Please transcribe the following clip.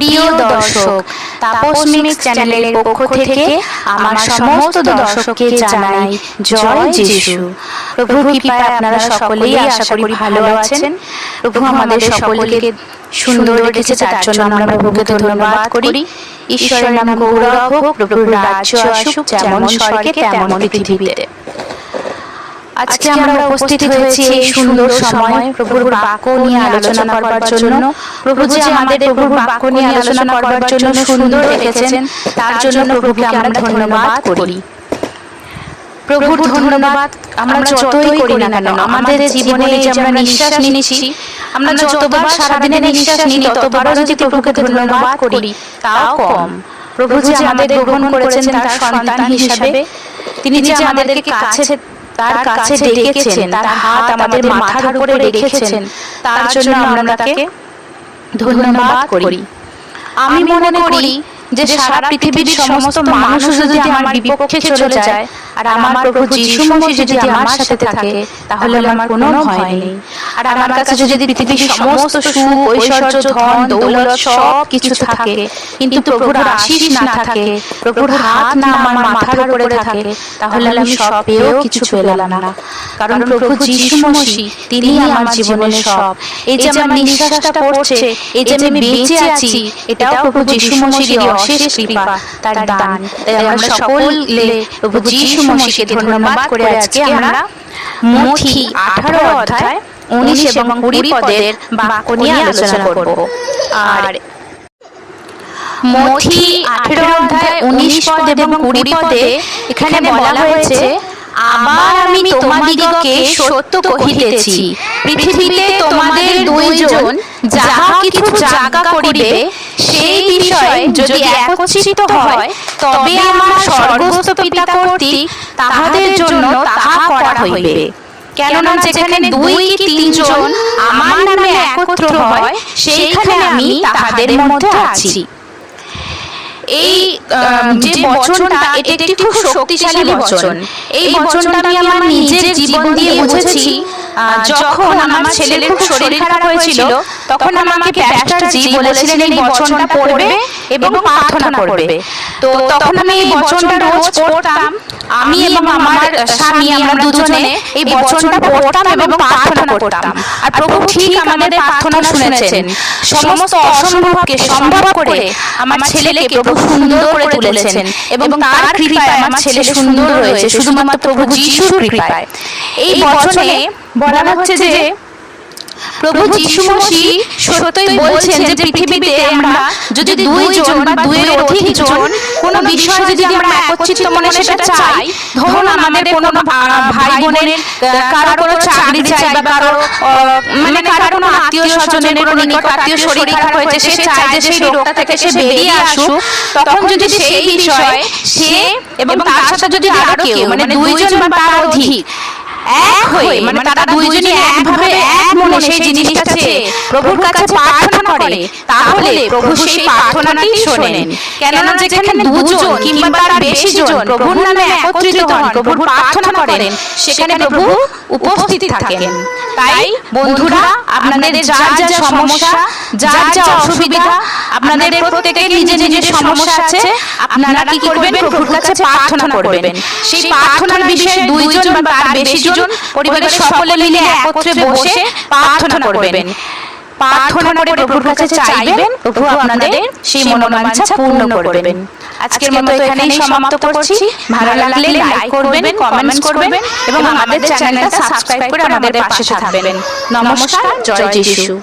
প্রিয় দর্শক, তাপস মিক্স চ্যানেলের পক্ষ থেকে আমার সমস্ত দর্শককে জানাই জয় যিশু। প্রভুর কৃপায় আপনারা সকলেই আশা করি ভালো আছেন। প্রভু আমাদের সকলকে সুন্দর রেখেছে, তার জন্য আমরা প্রভুকে ধন্যবাদ করি। ঈশ্বরের নাম গৌরব হোক, প্রভুর রাজ্য আসুক, যেমন স্বর্গে তেমন পৃথিবীতে। আজকে আমরা উপস্থিত হয়েছি এই সুন্দর সময় প্রভুর বাক্য নিয়ে আলোচনা করবার জন্য। প্রভু যে আমাদের প্রভুর বাক্য নিয়ে আলোচনা করবার জন্য সুন্দর রেখেছেন, তার জন্য প্রভুকে আমরা ধন্যবাদ করি। প্রভুর ধন্যবাদ আমরা যতই করি না কেন, আমাদের জীবনে যে আমরা নিঃশ্বাস নিচ্ছি, আমরা যতবার সারাদিনে নিঃশ্বাস নিই ততবারও যদি প্রভুকে ধন্যবাদ করি তাও কম। প্রভু যে আমাদের গ্রহণ করেছেন তার সন্তান হিসাবে, তিনি যে আমাদেরকে তার কাছে ডেকেছেন, তার হাত আমাদের মাথার উপরে রেখেছেন, তার জন্য আমরা তাকে ধন্যবাদ করি। আমি মনে করি যে সারা পৃথিবীর সমস্ত মানুষ যদি আমার বিপক্ষে চলে যায় আর আমার প্রভু যিশু মসিহ যদি আমার সাথে থাকে, তাহলে আমার কোনো ভয় নেই। আর আমার কাছে যদি পৃথিবীর সমস্ত সুখ, ঐশ্বর্য, ধন দৌলত সব কিছু থাকে, কিন্তু প্রভুর আশীষ না থাকে, প্রভুর হাত না আমার মাথার উপরে থাকে, তাহলে আমি সব পেয়েও কিছু পেলাম না। কারণ প্রভু যিশু মসিহ তিনি আমার জীবনের সব। এই যে আমার নিঃশ্বাসটা পড়ছে, এই যে আমি বেঁচে আছি, এটাও প্রভু যিশু মসিহের অশেষ কৃপা, তার দান। তাই আমরা সকলে প্রভু যিশু মসিহকে ধন্যবাদ করে আজকে আমরা মথি 18 অধ্যায় 19 এবং 20 পদের বাক্য নিয়ে আলোচনা করব। আর মথি 18 অধ্যায় 19 পদ এবং 20 পদে এখানে বলা হয়েছে, আবার আমি তোমাদিগকে সত্য কহিতেছি, পৃথিবীতে তোমাদের দুইজন যাহা কিছু জাগা করিবে, সেই বিষয়ে যদি একত্রিত হয়, তবে আমার স্বর্গস্থ পিতা কর্তৃক তাহাদের জন্য তাহা করা হইবে। কেননা যেখানে 2 কি 3 জন আমার নামে একত্র হয়, সেইখানে আমি তাহাদের মধ্যে আছি। এই যে বচনটা, এটা একটি খুব শক্তিশালী বচন। এই বচনটা আমি আমার নিজের জীবন দিয়ে বুঝেছি। যখন আমার ছেলের খুব শরীর খারাপ হয়েছিল, তখন আমাকে প্যাস্টর জি বলেছিলেন এই বচনটা পড়বে এবং প্রার্থনা করবে। তো তখন আমি এই বচনটা রোজ পড়তাম। আমি এবং আমার স্বামী, আমরা দুজনে এই বচনটা পড়তাম এবং প্রার্থনা করতাম। আর প্রভু ঠিক আমাদের প্রার্থনা শুনেছেন। সমস্ত অসম্ভবকে সম্ভব করে আমার ছেলেকে প্রভু সুন্দর করে তুলেছেন এবং তার কৃপায় আমার ছেলে সুন্দর হয়েছে, শুধুমাত্র প্রভু যিশুর কৃপায়। এই বচনে বলা হচ্ছে যে প্রভু যিশু মসিহ সত্যই বলছেন যে পৃথিবীতে আমরা যদি 2 জন বা 2 এর অধিক জন কোনো বিষয় যদি আমরা একত্রিত মনে সেটা চাই, ধরুন আমাদের কোনো ভাই বোনের কারো কোনো চাকরি চাই বা কারো কারো কোনো আত্মীয় স্বজনের কোনো নিকট আত্মীয় শরীর খারাপ হয়েছে, সে চায় যে সেই রোগটা থেকে সে বেরিয়ে আসুক, তখন যদি সেই বিষয়ে সে এবং তার সাথে যদি আরো কেউ 2 জন বা তার অধিক এক হয়ে, তারা 2 জনই একভাবে এক মনে সেই জিনিসটা চেয়ে প্রভুর কাছে প্রার্থনা করে, তাহলে প্রভু সেই প্রার্থনাটি শোনেন। কেননা যেখানে 2 জন কিংবা তার বেশি জন প্রভুর নামে একত্রিত হন, প্রভুর প্রার্থনা করেন, সেখানে প্রভু উপস্থিত থাকেন। তাই বন্ধুরা, আপনাদের যার যা সমস্যা, যার যা অসুবিধা, আপনাদের প্রত্যেকের নিজের নিজের সমস্যা আছে, আপনারা কি করবেন? প্রভুর কাছে প্রার্থনা করবেন। সেই প্রার্থনার বিষয়ে 2 জন বা তার বেশি জন পরিবারের সকলে মিলে একত্রে বসে প্রার্থনা করবেন। প্রার্থনা করে প্রভুর কাছে চাইবেন, প্রভু আপনাদের সেই মনোবাঞ্ছা পূর্ণ করবেন। আজকের মতো এখানেই সমাপ্ত করছি। ভালো লাগলে লাইক করবেন, কমেন্টস করবেন এবং আমাদের চ্যানেলটা সাবস্ক্রাইব করে আমাদের পাশে থাকবেন। নমস্কার, জয় যিশু।